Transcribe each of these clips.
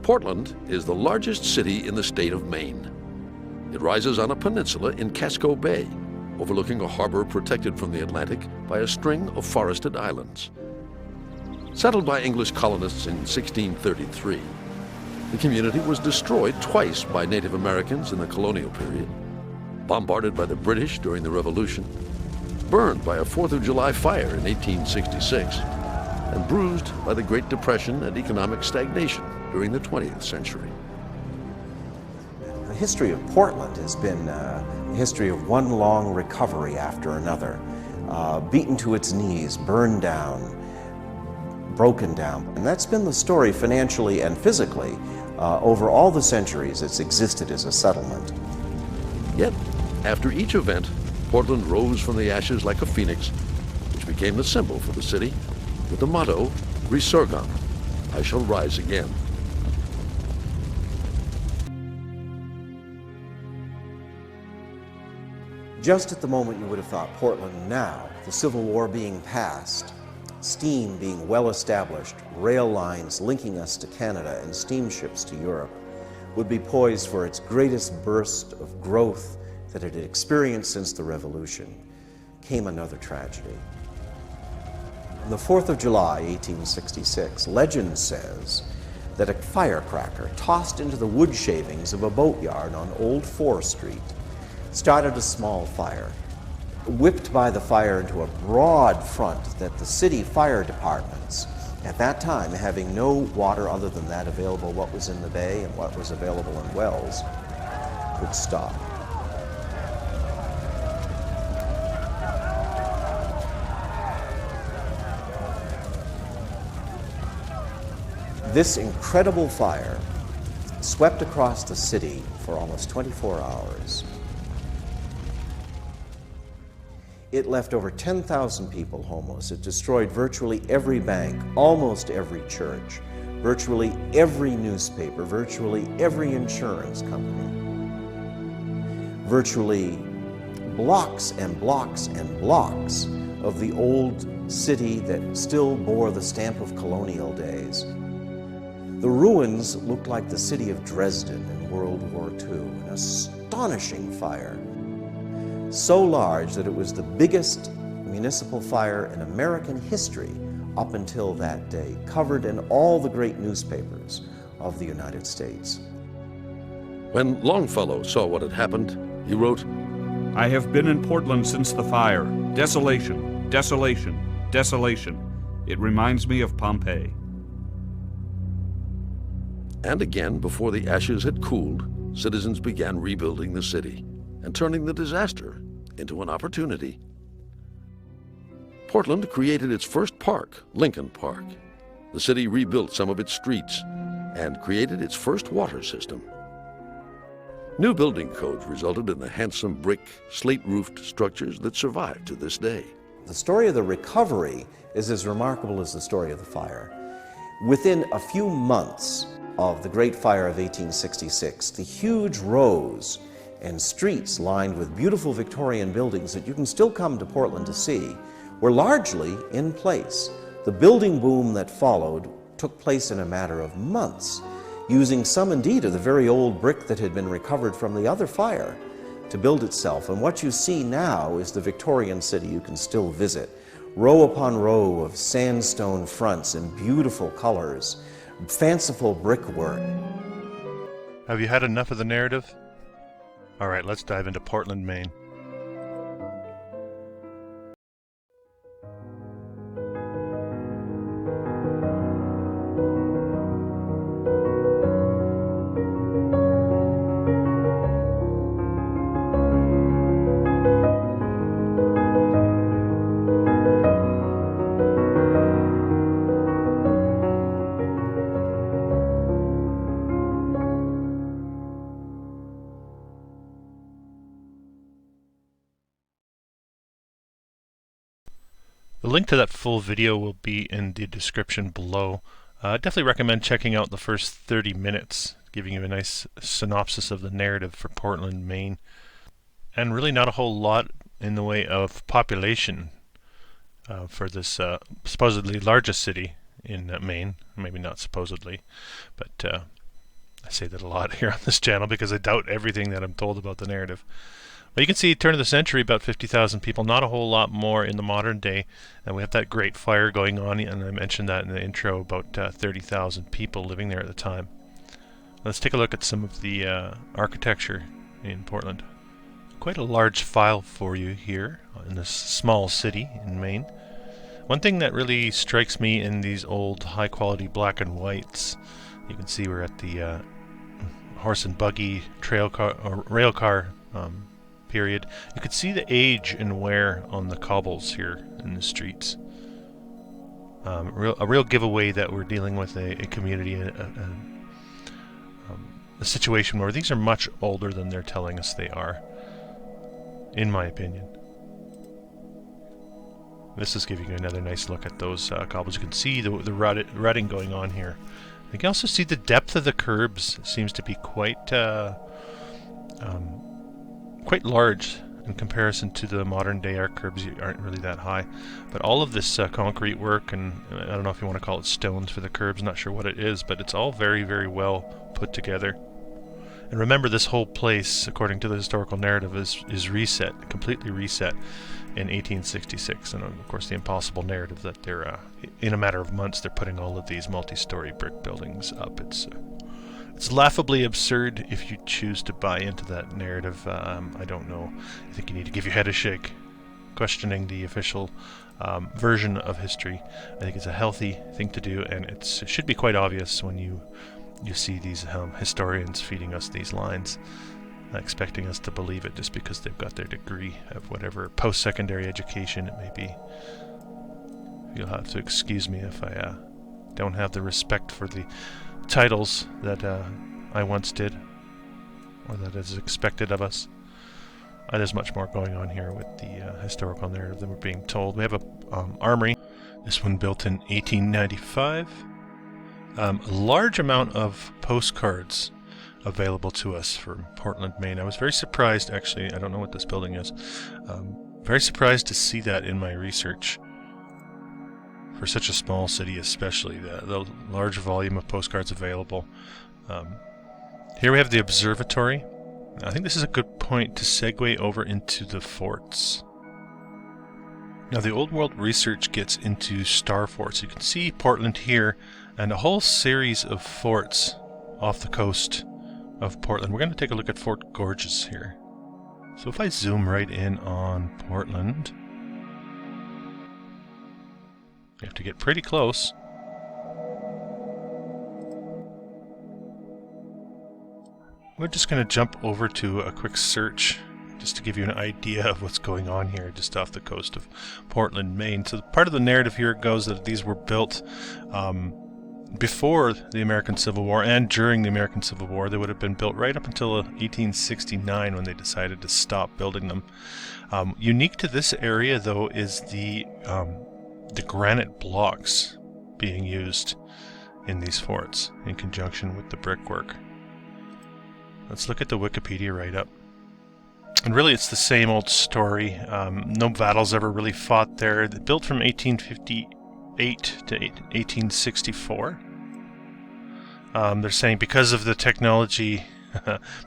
Portland is the largest city in the state of Maine. It rises on a peninsula in Casco Bay, overlooking a harbor protected from the Atlantic by a string of forested islands. Settled by English colonists in 1633, the community was destroyed twice by Native Americans in the colonial period, bombarded by the British during the Revolution, burned by a 4th of July fire in 1866, and bruised by the Great Depression and economic stagnation during the 20th century. The history of Portland has been a history of one long recovery after another, beaten to its knees, burned down, broken down. And that's been the story financially and physically over all the centuries it's existed as a settlement. Yet, after each event, Portland rose from the ashes like a phoenix, which became the symbol for the city, with the motto, Resurgam, I shall rise again. Just at the moment you would have thought Portland now, the Civil War being past, steam being well established, rail lines linking us to Canada and steamships to Europe, would be poised for its greatest burst of growth that it had experienced since the Revolution, came another tragedy. On the 4th of July, 1866, legend says that a firecracker tossed into the wood shavings of a boatyard on Old 4 Street started a small fire, whipped by the fire into a broad front that the city fire departments, at that time having no water other than that available, what was in the bay and what was available in wells, could stop. This incredible fire swept across the city for almost 24 hours. It left over 10,000 people homeless. It destroyed virtually every bank, almost every church, virtually every newspaper, virtually every insurance company. Virtually blocks and blocks and blocks of the old city that still bore the stamp of colonial days. The ruins looked like the city of Dresden in World War II, an astonishing fire. So large that it was the biggest municipal fire in American history up until that day, covered in all the great newspapers of the United States. When Longfellow saw what had happened, he wrote, I have been in Portland since the fire. Desolation, desolation, desolation. It reminds me of Pompeii. And again, before the ashes had cooled, citizens began rebuilding the city and turning the disaster into an opportunity. Portland created its first park, Lincoln Park. The city rebuilt some of its streets and created its first water system. New building codes resulted in the handsome brick, slate-roofed structures that survive to this day. The story of the recovery is as remarkable as the story of the fire. Within a few months of the Great Fire of 1866, the huge rows and streets lined with beautiful Victorian buildings that you can still come to Portland to see were largely in place. The building boom that followed took place in a matter of months, using some indeed of the very old brick that had been recovered from the other fire to build itself. And what you see now is the Victorian city you can still visit, row upon row of sandstone fronts in beautiful colors, fanciful brickwork. Have you had enough of the narrative? All right, let's dive into Portland, Maine. The link to that full video will be in the description below. Definitely recommend checking out the first 30 minutes, giving you a nice synopsis of the narrative for Portland, Maine. And really not a whole lot in the way of population for this supposedly largest city in Maine. Maybe not supposedly, but I say that a lot here on this channel because I doubt everything that I'm told about the narrative. But you can see turn of the century, about 50,000 people, not a whole lot more in the modern day. And we have that Great Fire going on, and I mentioned that in the intro, about 30,000 people living there at the time. Let's take a look at some of the architecture in Portland. Quite a large file for you here in this small city in Maine. One thing that really strikes me in these old high-quality black and whites, you can see we're at the horse and buggy trail car or rail car period. You could see the age and wear on the cobbles here in the streets. A real giveaway that we're dealing with a community, a situation where these are much older than they're telling us they are, in my opinion. This is giving you another nice look at those cobbles. You can see the rutting going on here. You can also see the depth of the curbs seems to be quite large in comparison to the modern day. Our curbs aren't really that high, but all of this concrete work, and I don't know if you want to call it stones for the curbs, not sure what it is, but it's all very, very well put together. And remember, this whole place, according to the historical narrative, is reset, completely reset in 1866, and of course the impossible narrative that they're in a matter of months they're putting all of these multi-story brick buildings up. It's laughably absurd if you choose to buy into that narrative. I don't know. I think you need to give your head a shake, questioning the official version of history. I think it's a healthy thing to do, and it should be quite obvious when you see these historians feeding us these lines, expecting us to believe it just because they've got their degree of whatever post-secondary education it may be. You'll have to excuse me if I don't have the respect for the titles that I once did, or that is expected of us. There's much more going on here with the historical narrative than we're being told. We have a armory, this one built in 1895. A large amount of postcards available to us from Portland, Maine. I was very surprised, actually, I don't know what this building is, very surprised to see that in my research. For such a small city especially, the large volume of postcards available. Here we have the observatory. I think this is a good point to segue over into the forts. Now the old world research gets into star forts. You can see Portland here and a whole series of forts off the coast of Portland. We're going to take a look at Fort Gorges here. So if I zoom right in on Portland, you have to get pretty close. We're just going to jump over to a quick search just to give you an idea of what's going on here just off the coast of Portland, Maine. So part of the narrative here goes that these were built before the American Civil War and during the American Civil War. They would have been built right up until 1869 when they decided to stop building them. Unique to this area, though, is the granite blocks being used in these forts in conjunction with the brickwork. Let's look at the Wikipedia write-up. And really it's the same old story. No battles ever really fought there. Built from 1858 to 1864. They're saying because of the technology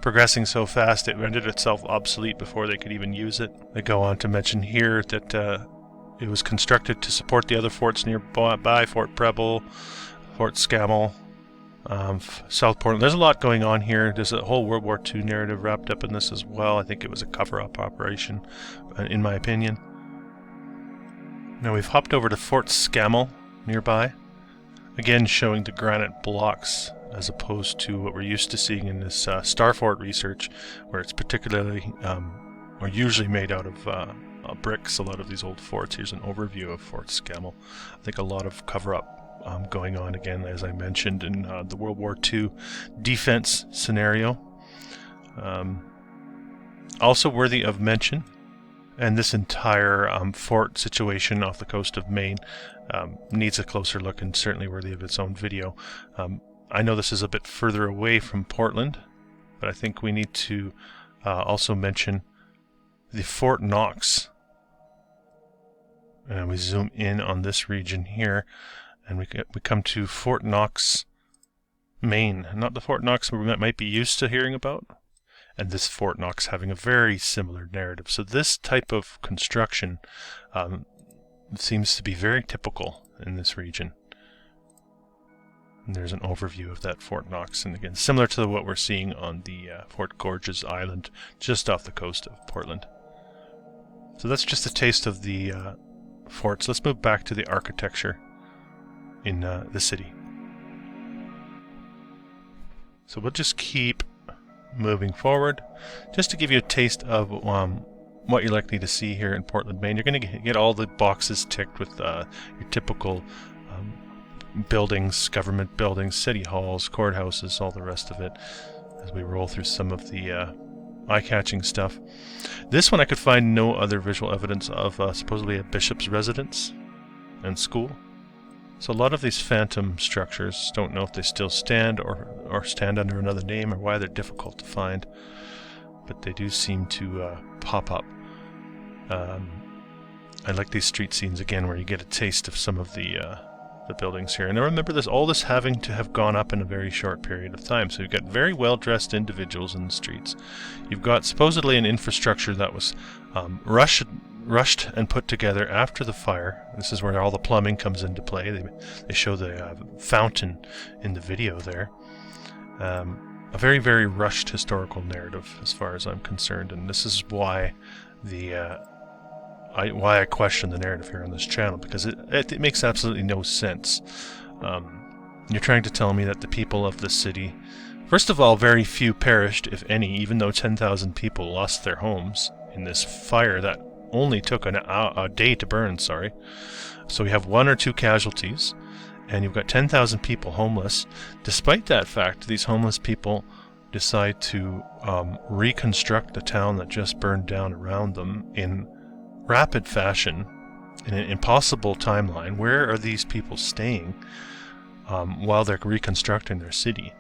progressing so fast, it rendered itself obsolete before they could even use it. They go on to mention here that it was constructed to support the other forts nearby, Fort Preble, Fort Scammell, South Portland. There's a lot going on here. There's a whole World War II narrative wrapped up in this as well. I think it was a cover-up operation, in my opinion. Now we've hopped over to Fort Scammell nearby, again showing the granite blocks as opposed to what we're used to seeing in this Star Fort research, where it's particularly or usually made out of bricks. A lot of these old forts. Here's an overview of Fort Scammell. I think a lot of cover-up going on again, as I mentioned, in the World War II defense scenario. Also worthy of mention, and this entire fort situation off the coast of Maine needs a closer look and certainly worthy of its own video. I know this is a bit further away from Portland, but I think we need to also mention the Fort Knox. And we zoom in on this region here, and we come to Fort Knox Maine, not the Fort Knox we might be used to hearing about. And this Fort Knox having a very similar narrative. So this type of construction seems to be very typical in this region. And there's an overview of that Fort Knox, and again, similar to what we're seeing on the Fort Gorges Island, just off the coast of Portland. So that's just a taste of the forts. Let's move back to the architecture in the city. So we'll just keep moving forward, just to give you a taste of what you're likely to see here in Portland, Maine. You're going to get all the boxes ticked with your typical buildings, government buildings, city halls, courthouses, all the rest of it, as we roll through some of the eye-catching stuff. This one I could find no other visual evidence of supposedly a bishop's residence and school. So a lot of these phantom structures, don't know if they still stand or stand under another name, or why they're difficult to find, but they do seem to pop up. I like these street scenes again, where you get a taste of some of the buildings here. And I remember all this having to have gone up in a very short period of time. So you've got very well-dressed individuals in the streets. You've got supposedly an infrastructure that was rushed and put together after the fire. This is where all the plumbing comes into play. They show the fountain in the video there. A very, very rushed historical narrative, as far as I'm concerned, and this is why I question the narrative here on this channel, because it makes absolutely no sense. You're trying to tell me that the people of the city, first of all, very few perished, if any, even though 10,000 people lost their homes in this fire that only took a day to burn, sorry. So we have 1 or 2 casualties, and you've got 10,000 people homeless. Despite that fact, these homeless people decide to reconstruct the town that just burned down around them in rapid fashion, in an impossible timeline. Where are these people staying while they're reconstructing their city?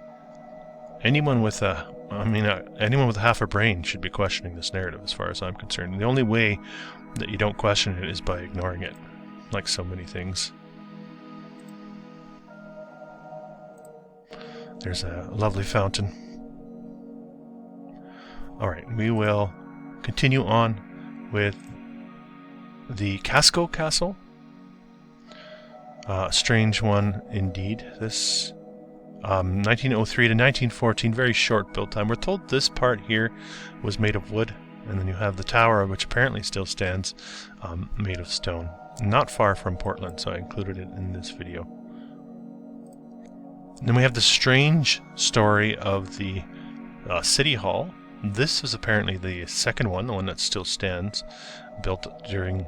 Anyone with anyone with half a brain should be questioning this narrative, as far as I'm concerned. And the only way that you don't question it is by ignoring it, like so many things. There's a lovely fountain. Alright, we will continue on with the Casco Castle. A strange one indeed. This 1903 to 1914, very short build time. We're told this part here was made of wood, and then you have the tower, which apparently still stands, made of stone. Not far from Portland, so I included it in this video. Then we have the strange story of the City Hall. This is apparently the second one, the one that still stands, built during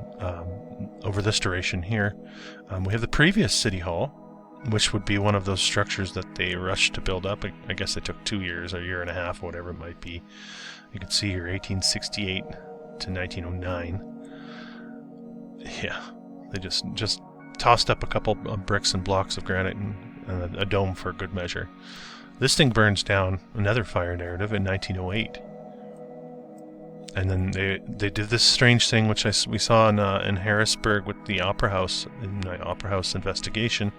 over this duration here. We have the previous City Hall, which would be one of those structures that they rushed to build up. I guess it took 2 years, or a year and a half, whatever it might be. You can see here 1868 to 1909. Yeah, they just tossed up a couple of bricks and blocks of granite and a dome for good measure. This thing burns down, another fire narrative, in 1908. And then they did this strange thing, which we saw in Harrisburg with the Opera House, in the Opera House investigation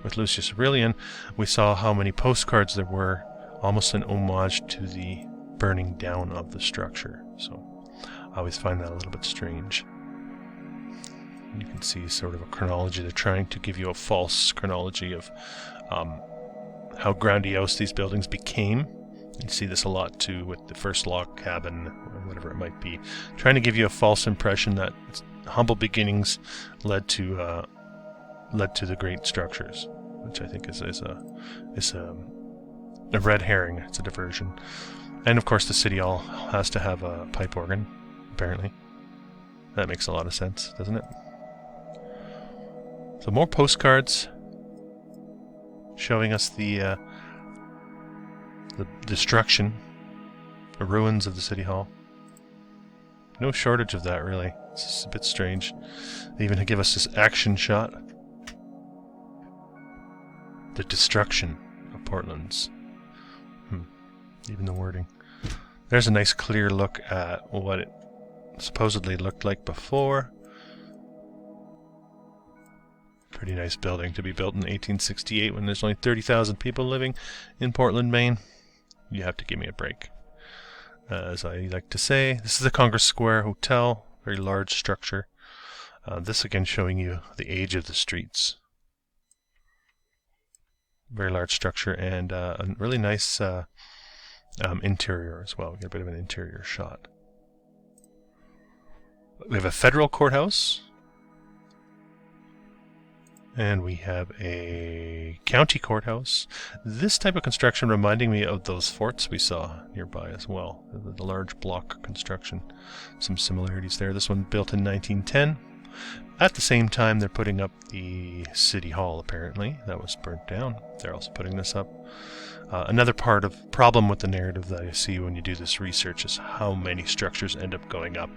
with Lucius Aurelian. We saw how many postcards there were, almost an homage to the burning down of the structure. So I always find that a little bit strange. You can see sort of a chronology. They're trying to give you a false chronology of how grandiose these buildings became. You see this a lot too with the first log cabin, or whatever it might be, trying to give you a false impression that humble beginnings led to the great structures, which I think is a red herring. It's a diversion. And of course, the city hall has to have a pipe organ. Apparently, that makes a lot of sense, doesn't it? So more postcards showing us the destruction, the ruins of the City Hall. No shortage of that, really. It's just a bit strange. They even give us this action shot. The destruction of Portland's. Even the wording. There's a nice clear look at what it supposedly looked like before. Pretty nice building to be built in 1868 when there's only 30,000 people living in Portland, Maine. You have to give me a break. As I like to say, this is the Congress Square Hotel, very large structure. This again showing you the age of the streets. Very large structure and a really nice interior as well. We get a bit of an interior shot. We have a federal courthouse. And we have a county courthouse. This type of construction reminding me of those forts we saw nearby as well. The large block construction. Some similarities there. This one built in 1910. At the same time, they're putting up the City Hall, apparently. That was burnt down. They're also putting this up. Another problem with the narrative that I see when you do this research is how many structures end up going up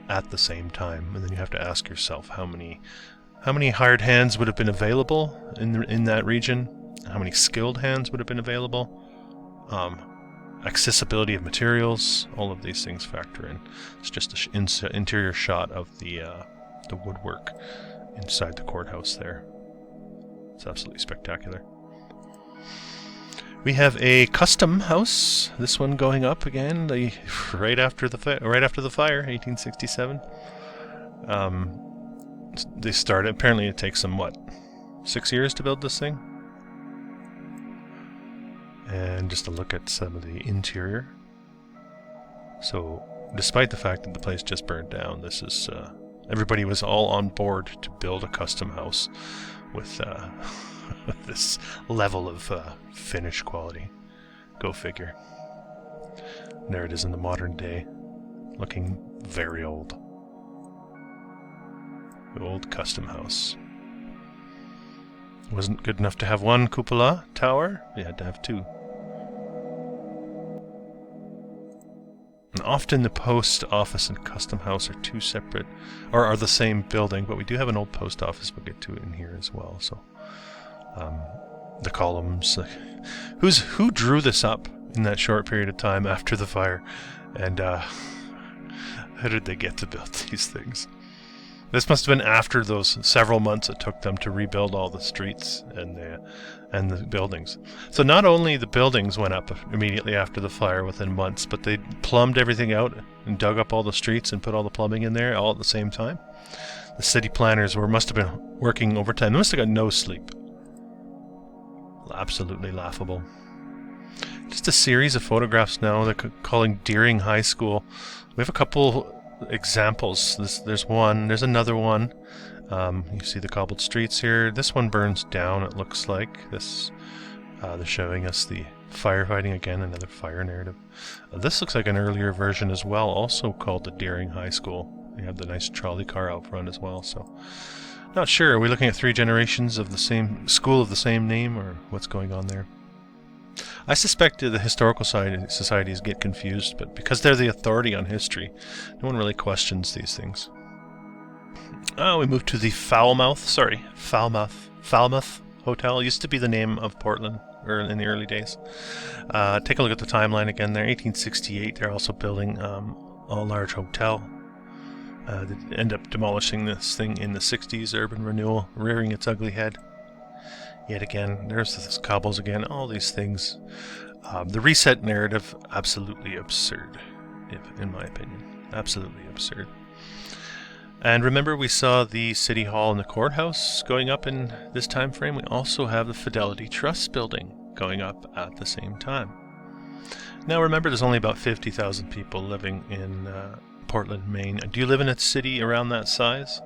at the same time. And then you have to ask yourself how many hired hands would have been available in that region? How many skilled hands would have been available? Accessibility of materials, all of these things factor in. It's just an interior shot of the woodwork inside the courthouse there. It's absolutely spectacular. We have a custom house. This one going up again, right after the fire, 1867. They started. Apparently, it takes them 6 years to build this thing. And just a look at some of the interior. So, despite the fact that the place just burned down, this is everybody was all on board to build a custom house with this level of finish quality. Go figure. And there it is in the modern day, looking very old. The old custom house. It wasn't good enough to have one cupola tower, you had to have two. And often the post office and custom house are two separate, or are the same building, but we do have an old post office, we'll get to it in here as well. So, the columns, who drew this up in that short period of time after the fire, and how did they get to build these things? This must have been after those several months it took them to rebuild all the streets and the buildings. So not only the buildings went up immediately after the fire within months, but they plumbed everything out and dug up all the streets and put all the plumbing in there all at the same time. The city planners must have been working overtime. They must have got no sleep. Absolutely laughable. Just a series of photographs now. They're calling Deering High School. We have a couple examples. There's one. There's another one. You see the cobbled streets here. This one burns down, it looks like. They're showing us the firefighting again, another fire narrative. This looks like an earlier version as well, also called the Deering High School. They have the nice trolley car out front as well, so not sure. Are we looking at 3 generations of the same school of the same name, or what's going on there? I suspect the historical societies get confused, but because they're the authority on history, no one really questions these things. We moved to the Falmouth Hotel. It used to be the name of Portland in the early days. Take a look at the timeline again there. 1868, they're also building a large hotel. They end up demolishing this thing in the 60s, urban renewal, rearing its ugly head. Yet again, there's this cobbles again, all these things. The reset narrative, absolutely absurd, in my opinion. Absolutely absurd. And remember, we saw the City Hall and the courthouse going up in this time frame. We also have the Fidelity Trust building going up at the same time. Now remember, there's only about 50,000 people living in Portland, Maine. Do you live in a city around that size?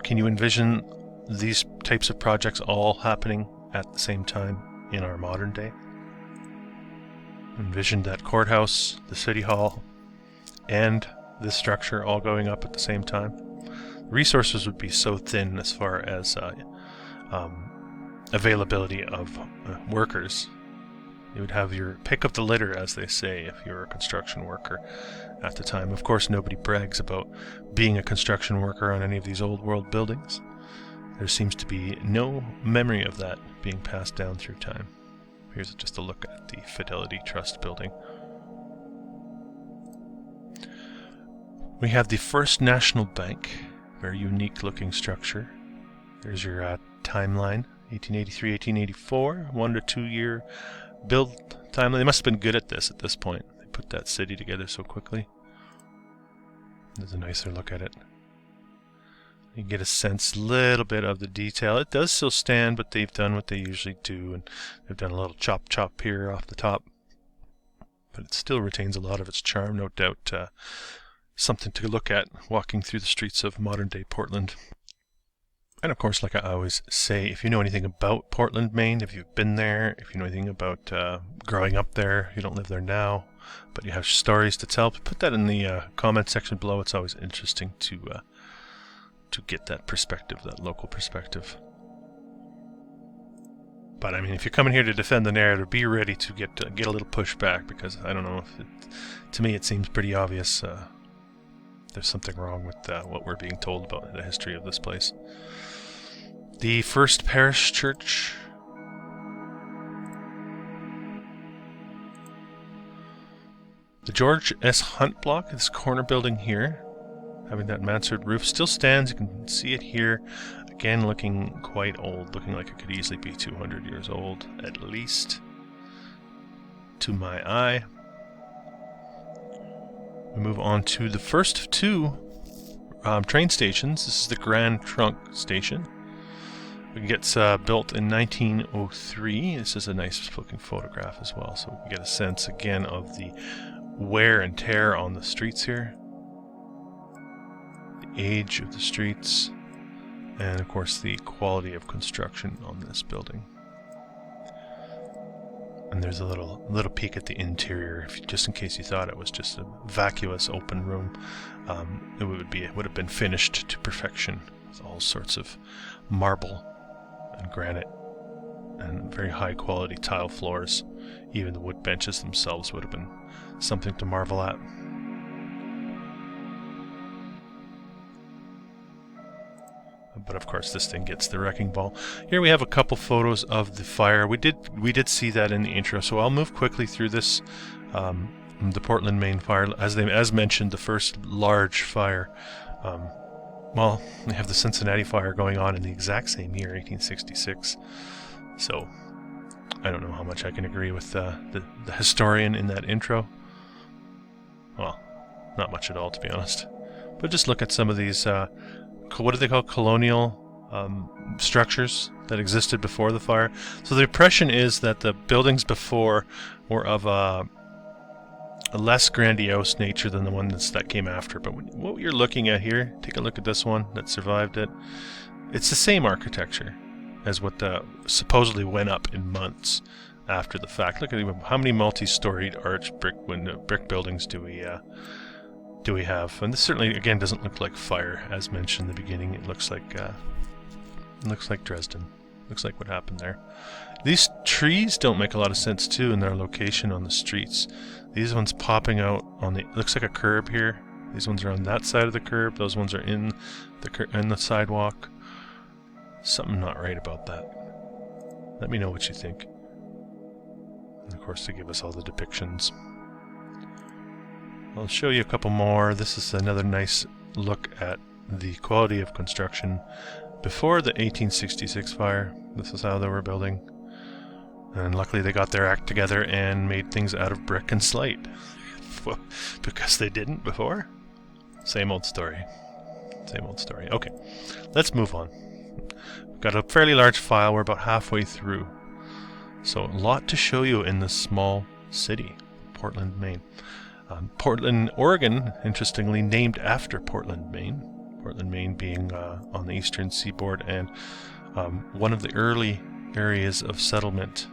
Can you envision these types of projects all happening at the same time in our modern day? Envision that courthouse, the City Hall, and this structure all going up at the same time. Resources would be so thin as far as availability of workers. You would have your pick of the litter, as they say, if you're a construction worker at the time. Of course, nobody brags about being a construction worker on any of these old world buildings. There seems to be no memory of that being passed down through time. Here's just a look at the Fidelity Trust building. We have the First National Bank, very unique looking structure. There's your timeline, 1883, 1884, 1 to 2 year build timeline. They must have been good at this point. They put that city together so quickly. There's a nicer look at it. You get a sense, little bit of the detail. It does still stand, but they've done what they usually do, and they've done a little chop here off the top. But it still retains a lot of its charm, no doubt. Something to look at walking through the streets of modern-day Portland. And of course, like I always say, if you know anything about Portland, Maine, if you've been there, if you know anything about growing up there, you don't live there now, but you have stories to tell, put that in the comment section below. It's always interesting to get that perspective, that local perspective. But I mean, if you're coming here to defend the narrative, be ready to get a little pushback, because I don't know, to me it seems pretty obvious there's something wrong with what we're being told about the history of this place. The First Parish Church. The George S. Hunt block, this corner building here, having that mansard roof, still stands. You can see it here. Again, looking quite old, looking like it could easily be 200 years old, at least, to my eye. We move on to the first of two train stations. This is the Grand Trunk Station. It gets built in 1903. This is a nice looking photograph as well, so we can get a sense again of the wear and tear on the streets here. Age of the streets, and of course the quality of construction on this building. And there's a little peek at the interior, just in case you thought it was just a vacuous open room. It would have been finished to perfection with all sorts of marble and granite and very high quality tile floors. Even the wood benches themselves would have been something to marvel at. But of course this thing gets the wrecking ball. Here we have a couple photos of the fire. We did see that in the intro, so I'll move quickly through this. The Portland, Maine fire, as mentioned, the first large fire. Well, we have the Cincinnati fire going on in the exact same year, 1866. So I don't know how much I can agree with the historian in that intro. Well, not much at all, to be honest. But just look at some of these what do they call colonial structures that existed before the fire. So the impression is that the buildings before were of a less grandiose nature than the ones that came after. But what you're looking at here, take a look at this one that survived it. It's the same architecture as what supposedly went up in months after the fact. Look at how many multi-storied arched brick buildings do we have? And this certainly, again, doesn't look like fire, as mentioned in the beginning. It looks like Dresden. Looks like what happened there. These trees don't make a lot of sense too in their location on the streets. These ones popping out on the, looks like a curb here. These ones are on that side of the curb. Those ones are in the sidewalk. Something not right about that. Let me know what you think. And of course, they give us all the depictions. I'll show you a couple more. This is another nice look at the quality of construction before the 1866 fire. This is how they were building. And luckily they got their act together and made things out of brick and slate. Because they didn't before. Same old story. Same old story. Okay, let's move on. We've got a fairly large file. We're about halfway through. So a lot to show you in this small city, Portland, Maine. Portland, Oregon, interestingly named after Portland, Maine. Portland, Maine being on the eastern seaboard and one of the early areas of settlement,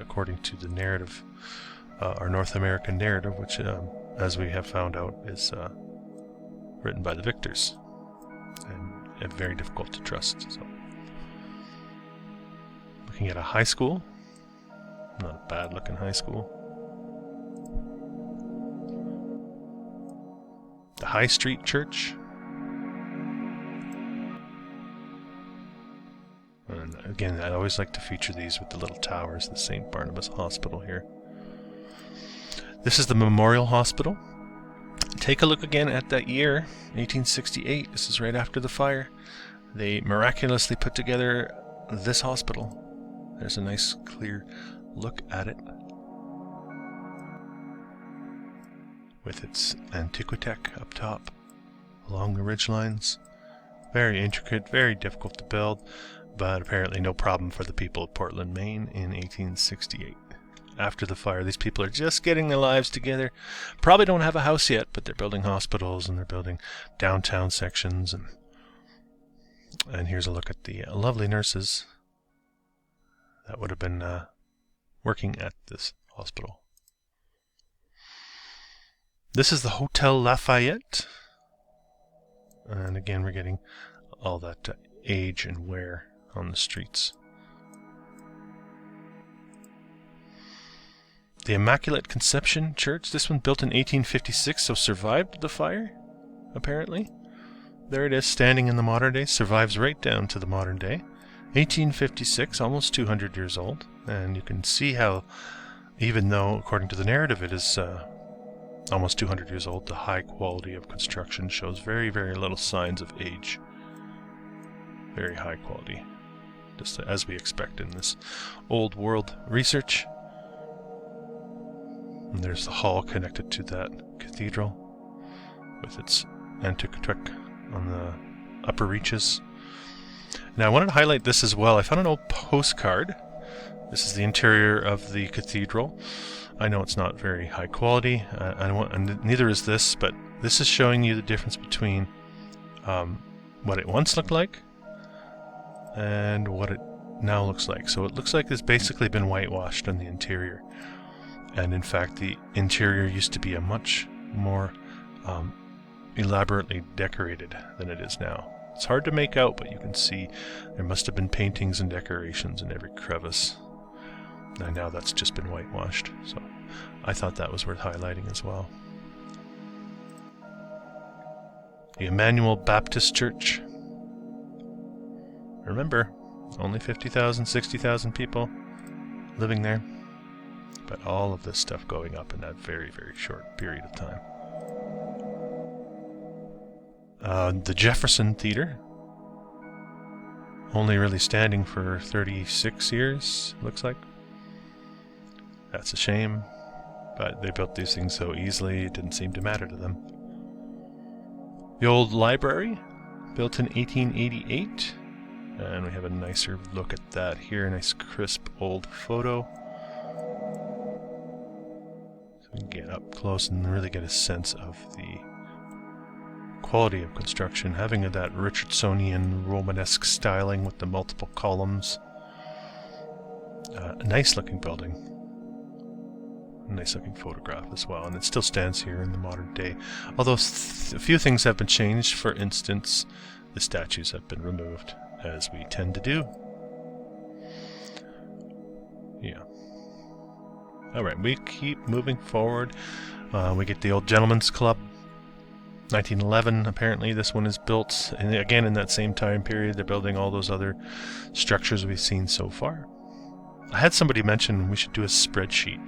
according to the narrative, our North American narrative, which, as we have found out, is written by the victors and very difficult to trust. So, looking at a high school, not a bad-looking high school. The High Street Church. And again, I always like to feature these with the little towers, the St. Barnabas Hospital here. This is the Memorial Hospital. Take a look again at that year, 1868. This is right after the fire. they miraculously put together this hospital. There's a nice clear look at it, with its Antiquitech up top, along the ridge lines. Very intricate, very difficult to build, but apparently no problem for the people of Portland, Maine in 1868. After the fire, these people are just getting their lives together. Probably don't have a house yet, but they're building hospitals and they're building downtown sections. And here's a look at the lovely nurses that would have been working at this hospital. This is the Hotel Lafayette. And again, we're getting all that age and wear on the streets. The Immaculate Conception Church, this one built in 1856, so survived the fire, apparently. There it is, standing in the modern day, survives right down to the modern day. 1856, almost 200 years old, and you can see how, even though, according to the narrative, it is almost 200 years old, the high quality of construction shows very, very little signs of age. Very high quality, just as we expect in this old world research. And there's the hall connected to that cathedral with its Antiquitech on the upper reaches. Now I wanted to highlight this as well. I found an old postcard. This is the interior of the cathedral. I know it's not very high quality, and neither is this, but this is showing you the difference between what it once looked like and what it now looks like. So it looks like it's basically been whitewashed on the interior. And in fact, the interior used to be a much more elaborately decorated than it is now. It's hard to make out, but you can see there must have been paintings and decorations in every crevice. And now that's just been whitewashed. So I thought that was worth highlighting as well. The Emmanuel Baptist Church. Remember, only 50,000, 60,000 people living there. But all of this stuff going up in that very, very short period of time. The Jefferson Theater, only really standing for 36 years, looks like. That's a shame, but they built these things so easily it didn't seem to matter to them. The old library, built in 1888, and we have a nicer look at that here, a nice crisp old photo. So we can get up close and really get a sense of the quality of construction, having that Richardsonian Romanesque styling with the multiple columns. A nice looking building. A nice looking photograph as well, and it still stands here in the modern day. Although a few things have been changed. For instance, the statues have been removed, as we tend to do. Yeah. Alright, we keep moving forward. We get the Old Gentleman's Club. 1911, apparently this one is built, and again in that same time period. They're building all those other structures we've seen so far. I had somebody mention we should do a spreadsheet,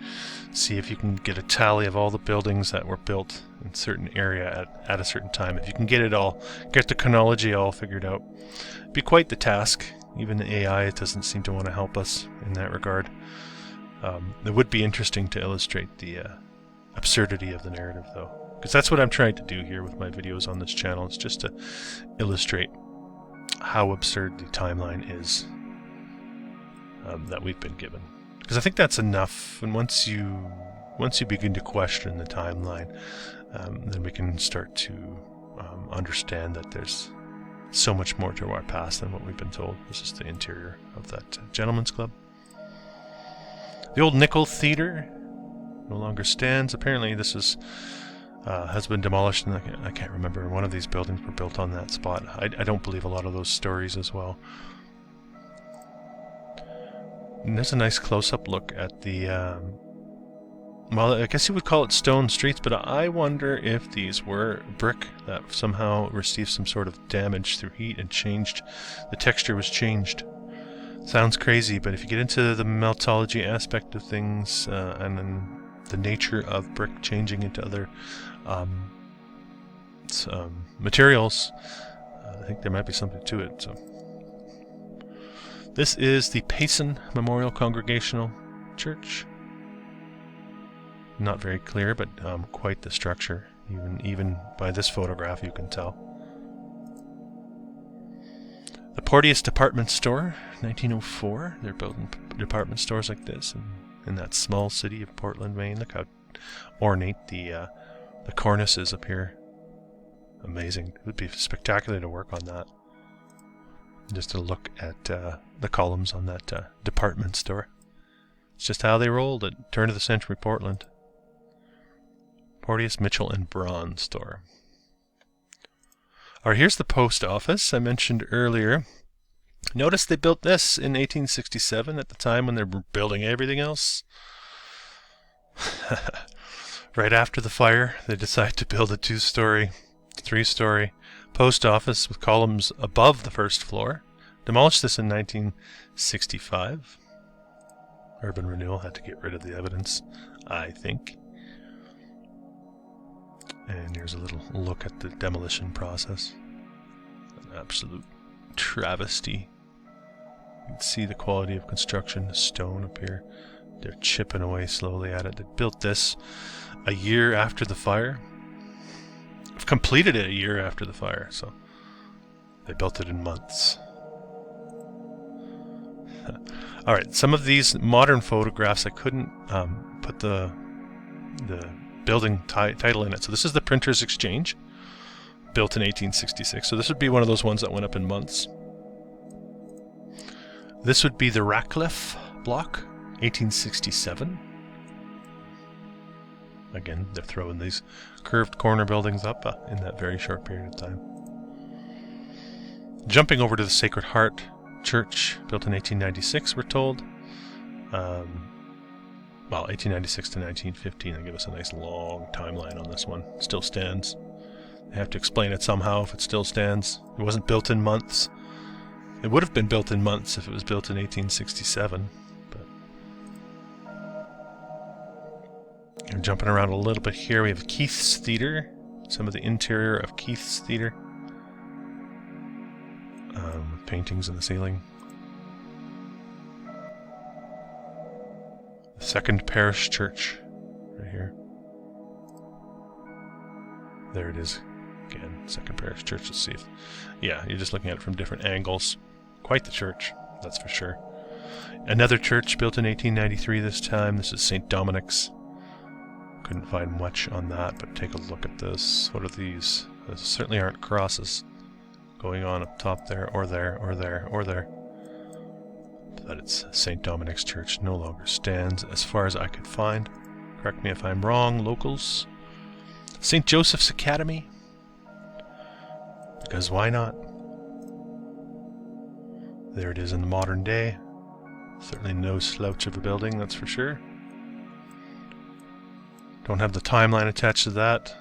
see if you can get a tally of all the buildings that were built in a certain area at a certain time. If you can get it all, get the chronology all figured out, it'd be quite the task. Even the AI doesn't seem to want to help us in that regard. It would be interesting to illustrate the absurdity of the narrative, though. Because that's what I'm trying to do here with my videos on this channel. It's just to illustrate how absurd the timeline is that we've been given. Because I think that's enough. And once you begin to question the timeline, then we can start to understand that there's so much more to our past than what we've been told. This is the interior of that gentleman's club. The old Nickel Theater no longer stands. Apparently this is has been demolished, and I can't remember. One of these buildings were built on that spot. I don't believe a lot of those stories as well. And there's a nice close-up look at the, well, I guess you would call it stone streets, but I wonder if these were brick that somehow received some sort of damage through heat and changed. The texture was changed. Sounds crazy, but if you get into the meltology aspect of things, and then the nature of brick changing into other materials, I think there might be something to it. So, this is the Payson Memorial Congregational Church. Not very clear, but quite the structure. Even by this photograph, you can tell. The Porteous Department Store, 1904. They're building department stores like this in that small city of Portland, Maine. Look how ornate the cornice is up here. Amazing. It would be spectacular to work on that. Just to look at the columns on that department store. It's just how they rolled at turn of the century Portland. Porteous, Mitchell, and Braun store. Alright, here's the post office I mentioned earlier. Notice they built this in 1867 at the time when they were building everything else. Right after the fire, they decided to build a 2-story, 3-story post office with columns above the first floor. Demolished this in 1965. Urban Renewal had to get rid of the evidence, I think. And here's a little look at the demolition process. An absolute travesty. You can see the quality of construction, the stone up here. They're chipping away slowly at it. They built this a year after the fire. I've completed it a year after the fire, so they built it in months. Alright, some of these modern photographs, I couldn't put the building title in it. So this is the Printers Exchange, built in 1866. So this would be one of those ones that went up in months. This would be the Ratcliffe Block, 1867. Again, they're throwing these curved corner buildings up in that very short period of time. Jumping over to the Sacred Heart Church, built in 1896, we're told. Well, 1896 to 1915. They give us a nice long timeline on this one. It still stands. They have to explain it somehow if it still stands. It wasn't built in months. It would have been built in months if it was built in 1867. But I'm jumping around a little bit here. We have Keith's Theatre. Some of the interior of Keith's Theatre. Paintings in the ceiling. The Second Parish Church, right here. There it is. Again, Second Parish Church. Let's see if... Yeah, you're just looking at it from different angles. Quite the church, that's for sure. Another church built in 1893 this time. This is St. Dominic's. Couldn't find much on that, but take a look at this. What are these? Those certainly aren't crosses going on up top there, or there, or there, or there. But it's St. Dominic's Church. No longer stands as far as I could find. Correct me if I'm wrong, locals. St. Joseph's Academy. Because why not? There it is in the modern day. Certainly no slouch of a building, that's for sure. Don't have the timeline attached to that.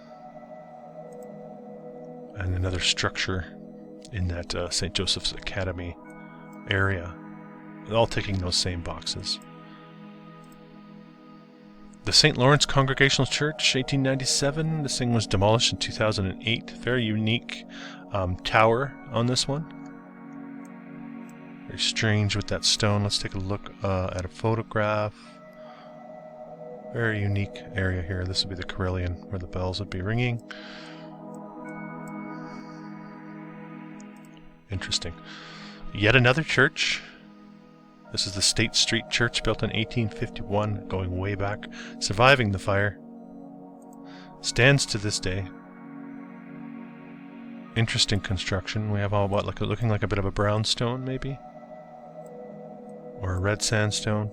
And another structure in that St. Joseph's Academy area. All ticking those same boxes. The St. Lawrence Congregational Church, 1897. This thing was demolished in 2008. Very unique tower on this one. Very strange with that stone. Let's take a look at a photograph. Very unique area here. This would be the carillon where the bells would be ringing. Interesting. Yet another church. This is the State Street Church, built in 1851, going way back, surviving the fire. Stands to this day. Interesting construction. We have all looking like a bit of a brownstone, maybe, or a red sandstone.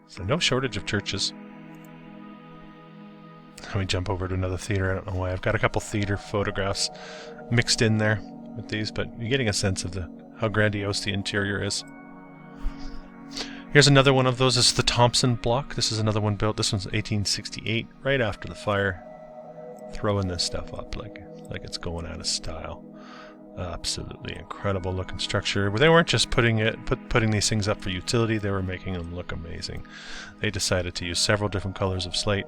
So no shortage of churches. Let me jump over to another theater. I don't know why. I've got a couple theater photographs mixed in there with these, but you're getting a sense of how grandiose the interior is. Here's another one of those. This is the Thompson Block. This is another one built. This one's 1868, right after the fire. Throwing this stuff up like it's going out of style. Absolutely incredible looking structure. But they weren't just putting these things up for utility. They were making them look amazing. They decided to use several different colors of slate.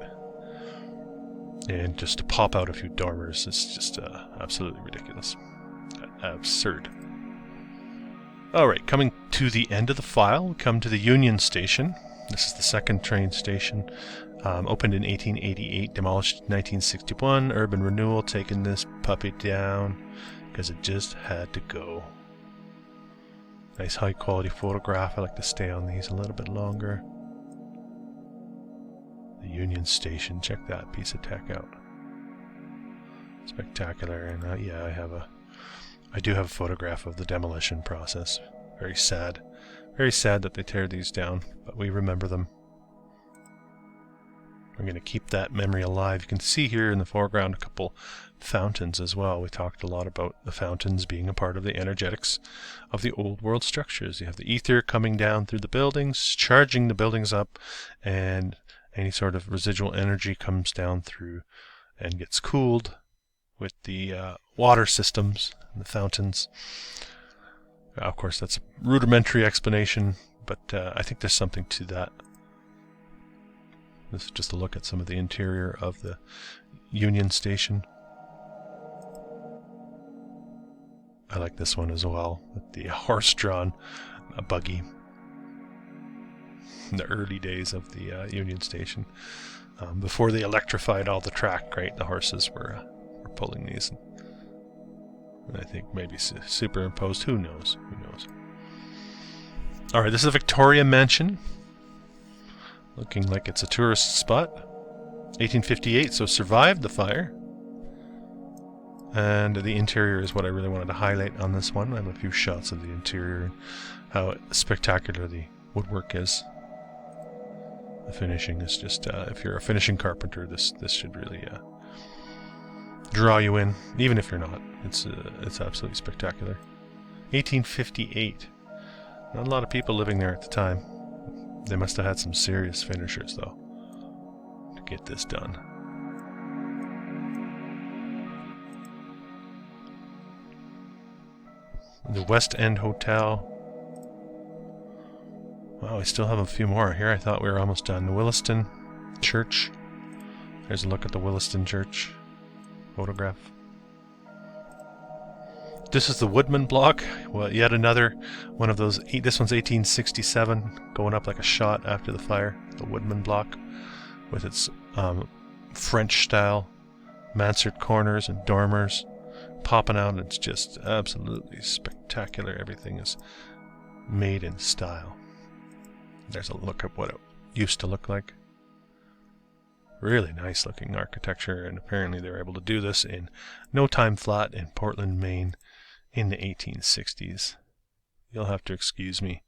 And just to pop out a few dormers is just absolutely ridiculous. Absurd. Alright, coming to the end of the file, we come to the Union Station. This is the second train station. Opened in 1888, demolished in 1961. Urban renewal, taking this puppy down because it just had to go. Nice high quality photograph. I like to stay on these a little bit longer. The Union Station, check that piece of tech out. Spectacular. And yeah, I do have a photograph of the demolition process. Very sad. Very sad that they tear these down, but we remember them. We're going to keep that memory alive. You can see here in the foreground a couple fountains as well. We talked a lot about the fountains being a part of the energetics of the old world structures. You have the ether coming down through the buildings, charging the buildings up, and any sort of residual energy comes down through and gets cooled with the water systems and the fountains. Of course, that's a rudimentary explanation, but I think there's something to that. This is just a look at some of the interior of the Union Station. I like this one as well, with the horse-drawn buggy. In the early days of the Union Station, before they electrified all the track, right? The horses were pulling these. And I think maybe superimposed. Who knows? Who knows? All right, this is a Victoria mansion. Looking like it's a tourist spot. 1858, so survived the fire. And the interior is what I really wanted to highlight on this one. I have a few shots of the interior and how spectacular the woodwork is. The finishing is just, if you're a finishing carpenter, this should really draw you in, even if you're not. It's absolutely spectacular. 1858. Not a lot of people living there at the time. They must have had some serious finishers, though, to get this done. The West End Hotel. Wow, we still have a few more here. I thought we were almost done. The Williston Church. There's a look at the Williston Church photograph. This is the Woodman block. Well, yet another one of those. This one's 1867, going up like a shot after the fire. The Woodman block, with its French-style mansard corners and dormers popping out. It's just absolutely spectacular. Everything is made in style. There's a look at what it used to look like. Really nice looking architecture, and apparently they were able to do this in no time flat in Portland, Maine in the 1860s. You'll have to excuse me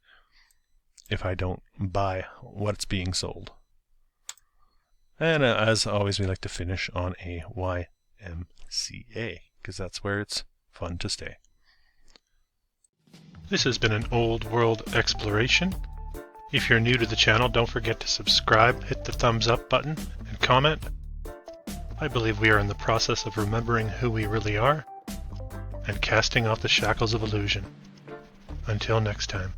if I don't buy what's being sold. And as always, we like to finish on a YMCA, because that's where it's fun to stay. This has been an old world exploration. If you're new to the channel, don't forget to subscribe, hit the thumbs up button, and comment. I believe we are in the process of remembering who we really are and casting off the shackles of illusion. Until next time.